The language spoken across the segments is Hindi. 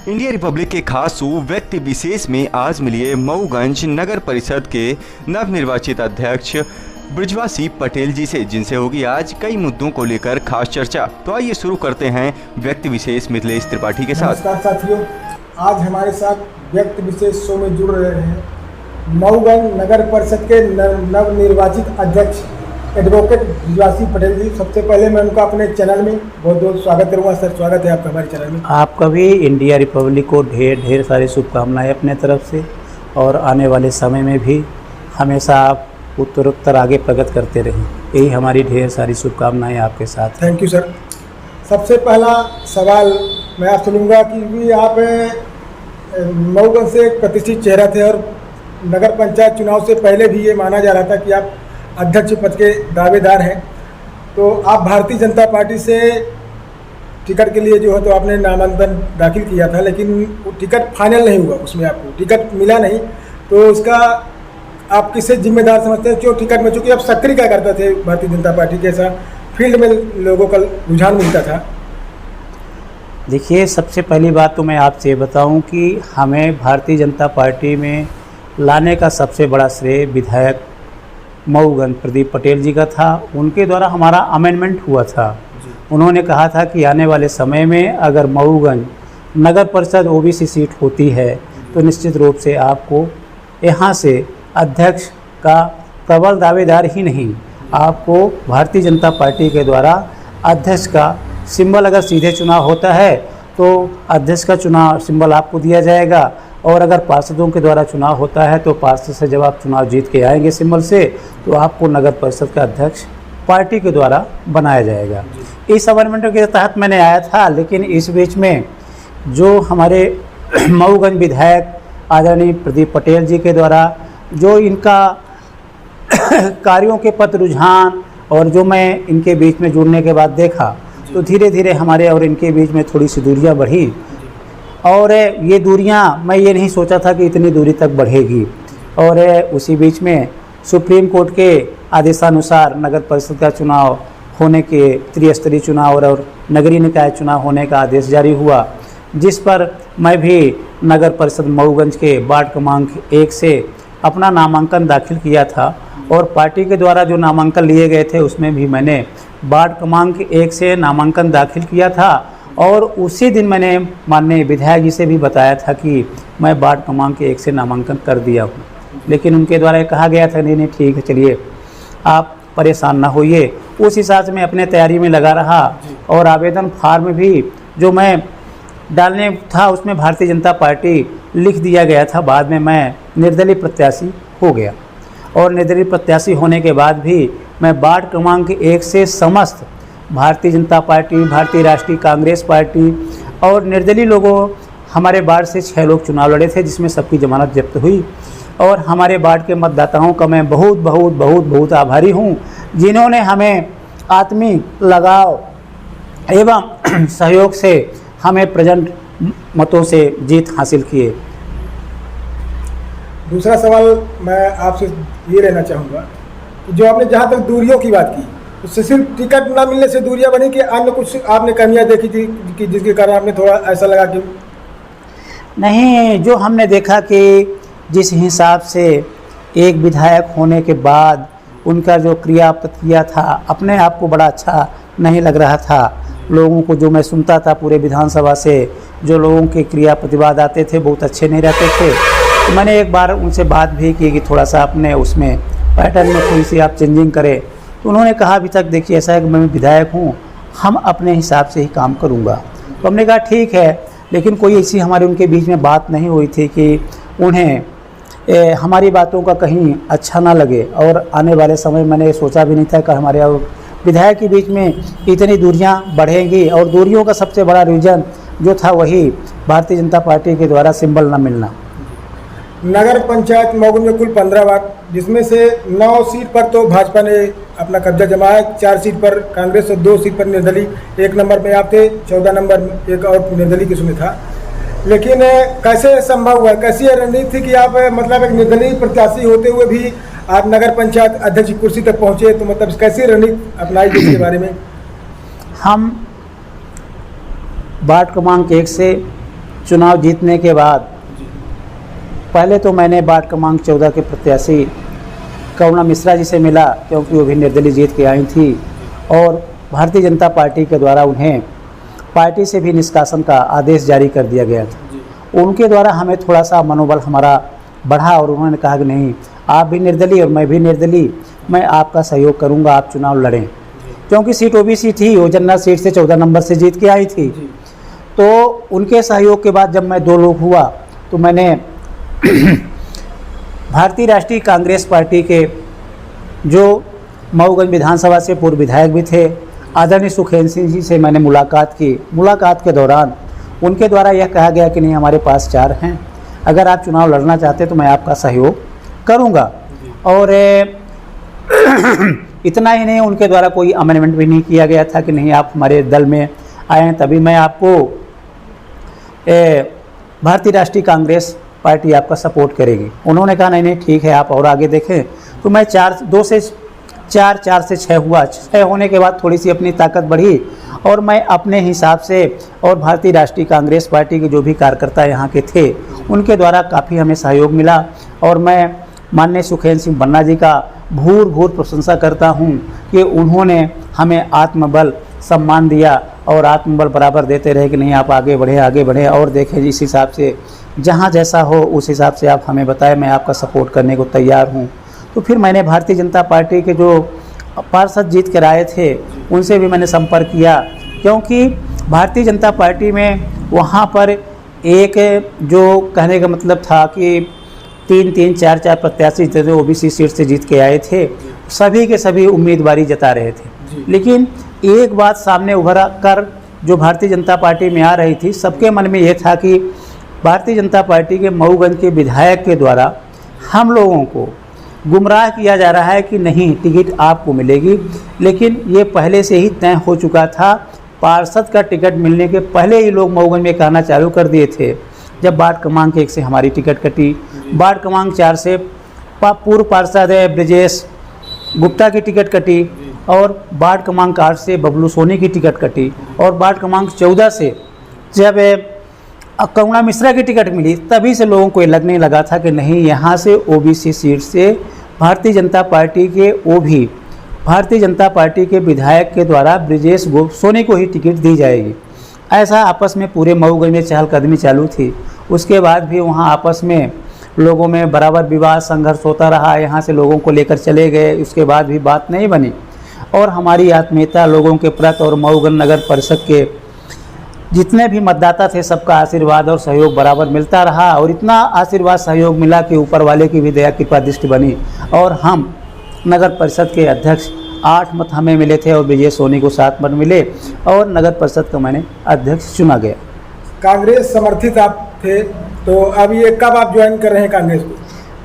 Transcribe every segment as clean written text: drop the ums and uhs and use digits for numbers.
इंडिया रिपब्लिक के खास व्यक्ति विशेष में आज मिलिए मऊगंज नगर परिषद के नवनिर्वाचित अध्यक्ष ब्रजवासी पटेल जी से, जिनसे होगी आज कई मुद्दों को लेकर खास चर्चा। तो आइए शुरू करते हैं व्यक्ति विशेष मिथिलेश त्रिपाठी के साथ। नमस्कार साथियों, आज हमारे साथ व्यक्ति विशेष शो में जुड़ रहे हैं मऊगंज नगर परिषद के नवनिर्वाचित अध्यक्ष एडवोकेट ब्रजवासी पटेल जी। सबसे पहले मैं उनका अपने चैनल में बहुत बहुत स्वागत करूंगा। सर, स्वागत है आपका हमारे चैनल में। आपका भी इंडिया रिपब्लिक को ढेर सारी शुभकामनाएं अपने तरफ से, और आने वाले समय में भी हमेशा आप उत्तरोत्तर आगे प्रगति करते रहें, यही हमारी ढेर सारी शुभकामनाएं आपके साथ। Thank you sir. सबसे पहला सवाल मैं आपसे लूँगा कि आप मऊगंज से एक प्रतिष्ठित चेहरा थे और नगर पंचायत चुनाव से पहले भी ये माना जा रहा था कि आप अध्यक्ष पद के दावेदार हैं। तो आप भारतीय जनता पार्टी से टिकट के लिए जो है तो आपने नामांकन दाखिल किया था, लेकिन टिकट फाइनल नहीं हुआ, उसमें आपको टिकट मिला नहीं। तो इसका आप किससे जिम्मेदार समझते हैं? क्यों टिकट में, चूँकि आप सक्रिय क्या करते थे भारतीय जनता पार्टी के, ऐसा फील्ड में लोगों का रुझान मिलता था। देखिए, सबसे पहली बात तो मैं आपसे बताऊं कि हमें भारतीय जनता पार्टी में लाने का सबसे बड़ा श्रेय विधायक मऊगंज प्रदीप पटेल जी का था। उनके द्वारा हमारा अमेंडमेंट हुआ था। उन्होंने कहा था कि आने वाले समय में अगर मऊगंज नगर परिषद ओबीसी सीट होती है तो निश्चित रूप से आपको यहाँ से अध्यक्ष का प्रबल दावेदार ही नहीं, आपको भारतीय जनता पार्टी के द्वारा अध्यक्ष का सिंबल, अगर सीधे चुनाव होता है तो अध्यक्ष का चुनाव सिंबल आपको दिया जाएगा, और अगर पार्षदों के द्वारा चुनाव होता है तो पार्षद से जब आप चुनाव जीत के आएंगे सिंबल से, तो आपको नगर परिषद का अध्यक्ष पार्टी के द्वारा बनाया जाएगा। इस अमेंडमेंट के तहत मैंने आया था, लेकिन इस बीच में जो हमारे मऊगंज विधायक आदरणीय प्रदीप पटेल जी के द्वारा जो इनका कार्यों के प्रति रुझान, और जो मैं इनके बीच में जुड़ने के बाद देखा, तो धीरे धीरे हमारे और इनके बीच में थोड़ी सी दूरियां बढ़ी, और ये दूरियां मैं ये नहीं सोचा था कि इतनी दूरी तक बढ़ेगी। और उसी बीच में सुप्रीम कोर्ट के आदेशानुसार नगर परिषद का चुनाव होने के, त्रिस्तरीय चुनाव और नगरीय निकाय चुनाव होने का आदेश जारी हुआ, जिस पर मैं भी नगर परिषद मऊगंज के वार्ड क्रमांक 1 से अपना नामांकन दाखिल किया था। और पार्टी के द्वारा जो नामांकन लिए गए थे उसमें भी मैंने वार्ड क्रमांक 1 से नामांकन दाखिल किया था। और उसी दिन मैंने माननीय विधायक जी से भी बताया था कि मैं वार्ड क्रमांक 1 से नामांकन कर दिया हूँ, लेकिन उनके द्वारा कहा गया था नहीं ठीक है, चलिए आप परेशान ना होइए। उस हिसाब से मैं अपने तैयारी में लगा रहा, और आवेदन फार्म भी जो मैं डालने था उसमें भारतीय जनता पार्टी लिख दिया गया था। बाद में मैं निर्दलीय प्रत्याशी हो गया, और निर्दलीय प्रत्याशी होने के बाद भी मैं वार्ड क्रमांक 1 से समस्त भारतीय जनता पार्टी, भारतीय राष्ट्रीय कांग्रेस पार्टी और निर्दलीय लोगों, हमारे वार्ड से 6 लोग चुनाव लड़े थे, जिसमें सबकी जमानत जब्त हुई। और हमारे वार्ड के मतदाताओं का मैं बहुत बहुत बहुत बहुत आभारी हूँ, जिन्होंने हमें आत्मीय लगाव एवं सहयोग से हमें प्रेजेंट मतों से जीत हासिल किए। दूसरा सवाल मैं आपसे ये लेना चाहूँगा कि जो आपने जहाँ तक दूरियों की बात की, उससे सिर्फ टिकट ना मिलने से दूरियां बनी कि अन्य कुछ आपने कमियां देखी थी कि जिसके कारण आपने थोड़ा ऐसा लगा कि नहीं? जो हमने देखा कि जिस हिसाब से एक विधायक होने के बाद उनका जो क्रिया प्रतिक्रिया था, अपने आप को बड़ा अच्छा नहीं लग रहा था। लोगों को जो मैं सुनता था पूरे विधानसभा से, जो लोगों के क्रिया प्रतिवाद आते थे बहुत अच्छे नहीं रहते थे। तो मैंने एक बार उनसे बात भी की कि थोड़ा सा अपने उसमें पैटर्न में थोड़ी सी आप चेंजिंग करें। तो उन्होंने कहा अभी तक देखिए ऐसा है कि मैं विधायक हूँ, हम अपने हिसाब से ही काम करूँगा। तो हमने कहा ठीक है, लेकिन कोई ऐसी हमारे उनके बीच में बात नहीं हुई थी कि उन्हें हमारी बातों का कहीं अच्छा ना लगे। और आने वाले समय मैंने सोचा भी नहीं था कि हमारे विधायक के बीच में इतनी दूरियां बढ़ेंगी, और दूरियों का सबसे बड़ा रीज़न जो था वही भारतीय जनता पार्टी के द्वारा सिंबल न मिलना। नगर पंचायत मऊगंज में कुल 15 वार्ड, जिसमें से 9 सीट पर तो भाजपा ने अपना कब्जा जमाया, 4 सीट पर कांग्रेस और 2 सीट पर निर्दलीय। 1 नंबर में आप थे, 14 नंबर एक और निर्दलीय किस्म में था। लेकिन कैसे संभव हुआ, कैसी रणनीति थी कि आप मतलब एक निर्दलीय प्रत्याशी होते हुए भी आप नगर पंचायत अध्यक्ष की कुर्सी तक पहुँचे? तो मतलब कैसी रणनीति अपनाई इसके बारे में? हम वार्ड क्रमांक 1 से चुनाव जीतने के बाद पहले तो मैंने वार्ड क्रमांक 14 के प्रत्याशी करुणा मिश्रा जी से मिला, क्योंकि वो भी निर्दलीय जीत के आई थी और भारतीय जनता पार्टी के द्वारा उन्हें पार्टी से भी निष्कासन का आदेश जारी कर दिया गया था। उनके द्वारा हमें थोड़ा सा मनोबल हमारा बढ़ा और उन्होंने कहा कि नहीं, आप भी निर्दलीय और मैं भी निर्दलीय, मैं आपका सहयोग करूंगा, आप चुनाव लड़ें। क्योंकि सीट ओबीसी थी, वो जनरल सीट से 14 नंबर से जीत के आई थी। तो उनके सहयोग के बाद जब मैं 2 लोग हुआ तो मैंने भारतीय राष्ट्रीय कांग्रेस पार्टी के जो मऊगंज विधानसभा से पूर्व विधायक भी थे आदरणीय सुखेंद्र सिंह जी से मैंने मुलाकात की। मुलाकात के दौरान उनके द्वारा यह कहा गया कि नहीं, हमारे पास 4 हैं, अगर आप चुनाव लड़ना चाहते हैं तो मैं आपका सहयोग करूंगा। और इतना ही नहीं, उनके द्वारा कोई अमेंडमेंट भी नहीं किया गया था कि नहीं आप हमारे दल में आए हैं तभी मैं आपको भारतीय राष्ट्रीय कांग्रेस पार्टी आपका सपोर्ट करेगी। उन्होंने कहा नहीं नहीं ठीक है, आप और आगे देखें। तो मैं 2 से 4 से 6 हुआ। 6 होने के बाद थोड़ी सी अपनी ताकत बढ़ी और मैं अपने हिसाब से और भारतीय राष्ट्रीय कांग्रेस पार्टी के जो भी कार्यकर्ता यहाँ के थे उनके द्वारा काफ़ी हमें सहयोग मिला। और मैं माननीय सुखेंद्र सिंह बन्ना जी का भूर प्रशंसा करता हूँ कि उन्होंने हमें आत्मबल सम्मान दिया और आत्मबल बराबर देते रहे कि नहीं आप आगे बढ़े और देखें इस हिसाब से जहाँ जैसा हो उस हिसाब से आप हमें बताएं, मैं आपका सपोर्ट करने को तैयार हूँ। तो फिर मैंने भारतीय जनता पार्टी के जो पार्षद जीत कर आए थे उनसे भी मैंने संपर्क किया, क्योंकि भारतीय जनता पार्टी में वहाँ पर एक जो कहने का मतलब था कि 3 4 प्रत्याशी थे जो ओबीसी सीट से जीत के आए थे, सभी के सभी उम्मीदवारी जता रहे थे। लेकिन एक बात सामने उभर कर जो भारतीय जनता पार्टी में आ रही थी, सबके मन में यह था कि भारतीय जनता पार्टी के मऊगंज के विधायक के द्वारा हम लोगों को गुमराह किया जा रहा है कि नहीं टिकट आपको मिलेगी। लेकिन ये पहले से ही तय हो चुका था। पार्षद का टिकट मिलने के पहले ही लोग मऊगंज में कहना चालू कर दिए थे। जब वार्ड क्रमांक 1 से हमारी टिकट कटी, वार्ड क्रमांक 4 से पूर्व पार्षद ब्रजेश गुप्ता की टिकट कटी और वार्ड क्रमांक 8 से बबलू सोनी की टिकट कटी और वार्ड क्रमांक 14 से जब करुणा मिश्रा की टिकट मिली तभी से लोगों को ये लगने लगा था कि नहीं, यहाँ से ओबीसी सीट से भारतीय जनता पार्टी के भारतीय जनता पार्टी के विधायक के द्वारा ब्रजेश सोनी को ही टिकट दी जाएगी। ऐसा आपस में पूरे मऊगंज में चहलकदमी चालू थी। उसके बाद भी वहाँ आपस में लोगों में बराबर विवाद संघर्ष होता रहा। यहाँ से लोगों को लेकर चले गए, उसके बाद भी बात नहीं बनी और हमारी आत्मीयता लोगों के प्रति और मऊगंज नगर परिषद के जितने भी मतदाता थे सबका आशीर्वाद और सहयोग बराबर मिलता रहा और इतना आशीर्वाद सहयोग मिला कि ऊपर वाले की भी दया कृपा दृष्टि बनी और हम नगर परिषद के अध्यक्ष 8 मत हमें मिले थे और विजय सोनी को 7 मत मिले और नगर परिषद का मैंने अध्यक्ष चुना गया। कांग्रेस समर्थित आप थे, तो अब ये कब आप ज्वाइन कर रहे हैं कांग्रेस को?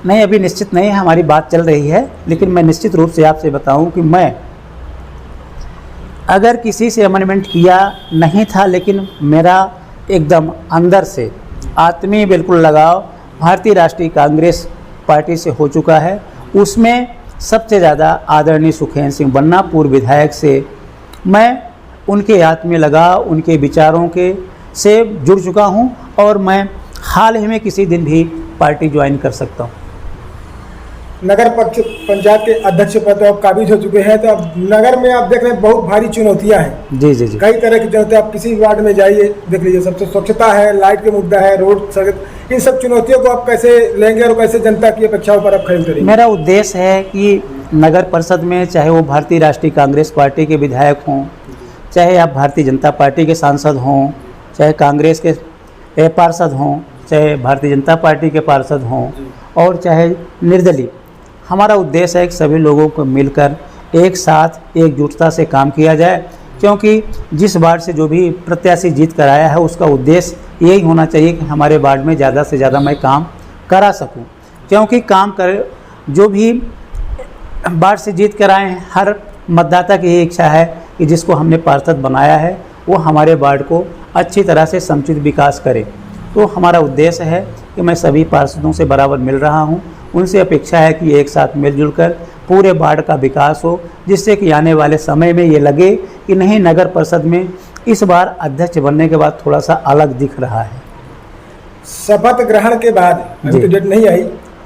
नहीं, अभी निश्चित नहीं है, हमारी बात चल रही है। लेकिन मैं निश्चित रूप से आपसे बताऊं कि मैं अगर किसी से अमेंडमेंट किया नहीं था, लेकिन मेरा एकदम अंदर से आत्मीय बिल्कुल लगाव भारतीय राष्ट्रीय कांग्रेस पार्टी से हो चुका है। उसमें सबसे ज़्यादा आदरणीय सुखेंद्र सिंह बन्ना पूर्व विधायक से मैं उनके आत्मीय लगाव, उनके विचारों के से जुड़ चुका हूं और मैं हाल ही में किसी दिन भी पार्टी ज्वाइन कर सकता हूं। नगर पंचायत के अध्यक्ष पद आप काबिज हो चुके हैं, तो अब नगर में आप देख रहे हैं बहुत भारी चुनौतियां हैं। जी जी जी, कई तरह की चुनौतियां, आप किसी वार्ड में जाइए देख लीजिए, सबसे स्वच्छता है, लाइट के मुद्दा है, रोड सड़क, इन सब चुनौतियों को आप कैसे लेंगे और कैसे जनता की अपेक्षाओं पर आप खड़े उतरेंगे? मेरा उद्देश्य है कि नगर परिषद में चाहे वो भारतीय राष्ट्रीय कांग्रेस पार्टी के विधायक हों, चाहे आप भारतीय जनता पार्टी के सांसद हों, चाहे कांग्रेस के पार्षद हों, चाहे भारतीय जनता पार्टी के पार्षद हों और चाहे निर्दलीय, हमारा उद्देश्य है कि सभी लोगों को मिलकर एक साथ एकजुटता से काम किया जाए। क्योंकि जिस वार्ड से जो भी प्रत्याशी जीत कर आया है उसका उद्देश्य यही होना चाहिए कि हमारे वार्ड में ज़्यादा से ज़्यादा मैं काम करा सकूं। क्योंकि काम कर जो भी वार्ड से जीत कर आए हैं, हर मतदाता की ये इच्छा है कि जिसको हमने पार्षद बनाया है वो हमारे वार्ड को अच्छी तरह से समुचित विकास करे। तो हमारा उद्देश्य है कि मैं सभी पार्षदों से बराबर मिल रहा हूं, उनसे अपेक्षा है कि एक साथ मिलजुल कर पूरे वार्ड का विकास हो, जिससे कि आने वाले समय में ये लगे कि नहीं, नगर परिषद में इस बार अध्यक्ष बनने के बाद थोड़ा सा अलग दिख रहा है। शपथ ग्रहण के बाद, अभी जी। तो डेट नहीं आई,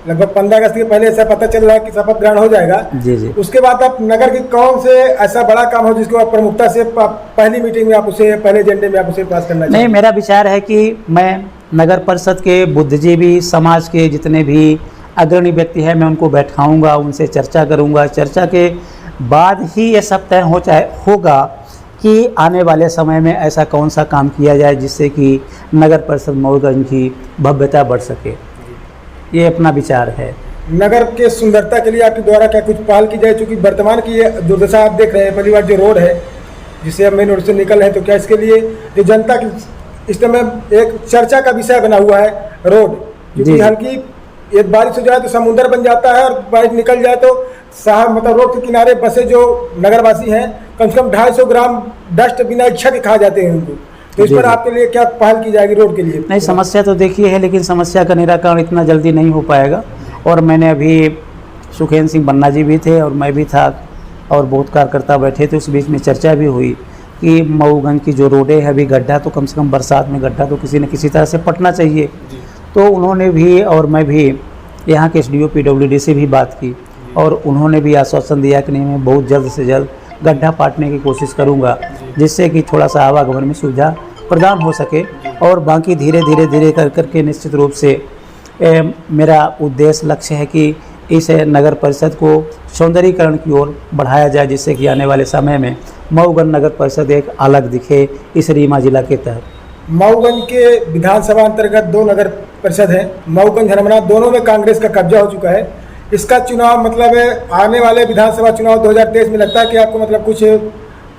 लगभग 15 अगस्त के पहले ऐसा पता चल रहा है कि शपथ ग्रहण हो जाएगा। जी जी। उसके बाद आप नगर की कौन से ऐसा बड़ा काम हो जिसको आप प्रमुखता से पहली मीटिंग में आप उसे, पहले एजेंडे में आप उसे पास करना नहीं, चाहिए? मेरा विचार है कि मैं नगर परिषद के बुद्धिजीवी समाज के जितने भी अग्रणी व्यक्ति हैं, मैं उनको बैठाऊंगा, उनसे चर्चा करूंगा। चर्चा के बाद ही ये सब तय होगा कि आने वाले समय में ऐसा कौन सा काम किया जाए जिससे कि नगर परिषद मऊगंज की भव्यता बढ़ सके। ये अपना विचार है। नगर के सुंदरता के लिए आपके द्वारा क्या कुछ पहल की जाए? चूँकि वर्तमान की ये दुर्दशा आप देख रहे हैं, पहली बार जो रोड है जिससे अब मेन रोड से निकल रहे हैं, तो क्या इसके लिए जो जनता की इस समय एक चर्चा का विषय बना हुआ है रोड, जी। क्योंकि हल्की एक बारिश हो जाए तो समुंदर बन जाता है, और बारिश निकल जाए तो साहब मतलब रोड के किनारे बसे जो नगरवासी हैं कम से कम 250 ग्राम डस्ट बिना इच्छा के खा जाते हैं उनको। तो इस जी, पर जी। आपके लिए क्या पहल की जाएगी रोड के लिए? नहीं, समस्या तो देखिए है, लेकिन समस्या का निराकरण इतना जल्दी नहीं हो पाएगा। और मैंने अभी सुखेंद्र सिंह बन्ना जी भी थे और मैं भी था और बहुत कार्यकर्ता बैठे थे, उस बीच में चर्चा भी हुई कि मऊगंज की जो रोडें हैं अभी गड्ढा तो कम से कम बरसात में गड्ढा तो किसी न किसी तरह से पटना चाहिए। तो उन्होंने भी और मैं भी यहाँ के SDO PWD से भी बात की और उन्होंने भी आश्वासन दिया कि नहीं, मैं बहुत जल्द से जल्द गड्ढा पाटने की कोशिश करूँगा जिससे कि थोड़ा सा आवागमन में सुविधा प्रदान हो सके। और बाकी धीरे धीरे कर करके निश्चित रूप से मेरा उद्देश्य लक्ष्य है कि इस नगर परिषद को सौंदर्यीकरण की ओर बढ़ाया जाए जिससे कि आने वाले समय में मऊगंज नगर परिषद एक अलग दिखे इस रीवा जिला के तहत। मऊगंज के विधानसभा अंतर्गत 2 नगर परिषद हैं, मऊगंज हरमना, दोनों में कांग्रेस का कब्जा हो चुका है। इसका चुनाव मतलब आने वाले विधानसभा चुनाव 2023 में लगता है कि आपको मतलब कुछ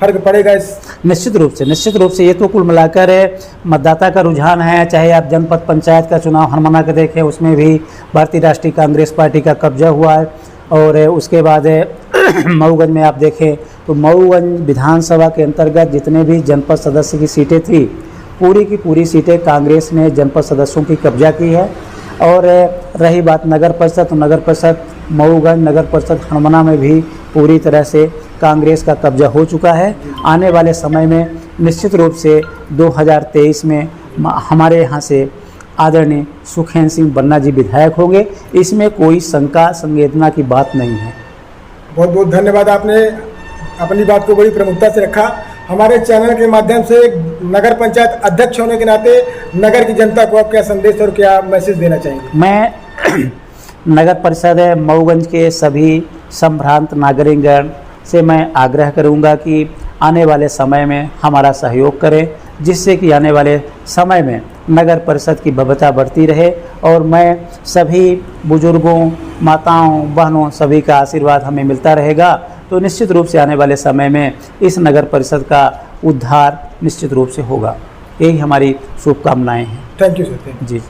फर्क पड़ेगा इस? निश्चित रूप से ये तो कुल मिलाकर मतदाता का रुझान है। चाहे आप जनपद पंचायत का चुनाव हरमना का देखें, उसमें भी भारतीय राष्ट्रीय कांग्रेस पार्टी का कब्जा हुआ है। और उसके बाद मऊगंज में आप देखें तो मऊगंज विधानसभा के अंतर्गत जितने भी जनपद सदस्य की सीटें थी, पूरी की पूरी सीटें कांग्रेस ने जनपद सदस्यों की कब्जा की है। और रही बात नगर परिषद, तो नगर परिषद मऊगंज, नगर परिषद हरमना में भी पूरी तरह से कांग्रेस का कब्जा हो चुका है। आने वाले समय में निश्चित रूप से 2023 में हमारे यहाँ से आदरणीय सुखेंद्र सिंह बन्ना जी विधायक होंगे, इसमें कोई शंका संवेदना की बात नहीं है। बहुत बहुत धन्यवाद, आपने अपनी बात को बड़ी प्रमुखता से रखा। हमारे चैनल के माध्यम से नगर पंचायत अध्यक्ष होने के नाते नगर की जनता को आप क्या संदेश और क्या मैसेज देना चाहेंगे? मैं नगर परिषद मऊगंज के सभी संभ्रांत नागरिकगण से मैं आग्रह करूंगा कि आने वाले समय में हमारा सहयोग करें जिससे कि आने वाले समय में नगर परिषद की भव्यता बढ़ती रहे। और मैं सभी बुजुर्गों, माताओं, बहनों सभी का आशीर्वाद हमें मिलता रहेगा तो निश्चित रूप से आने वाले समय में इस नगर परिषद का उद्धार निश्चित रूप से होगा। यही हमारी शुभकामनाएं हैं। Thank you sir. जी।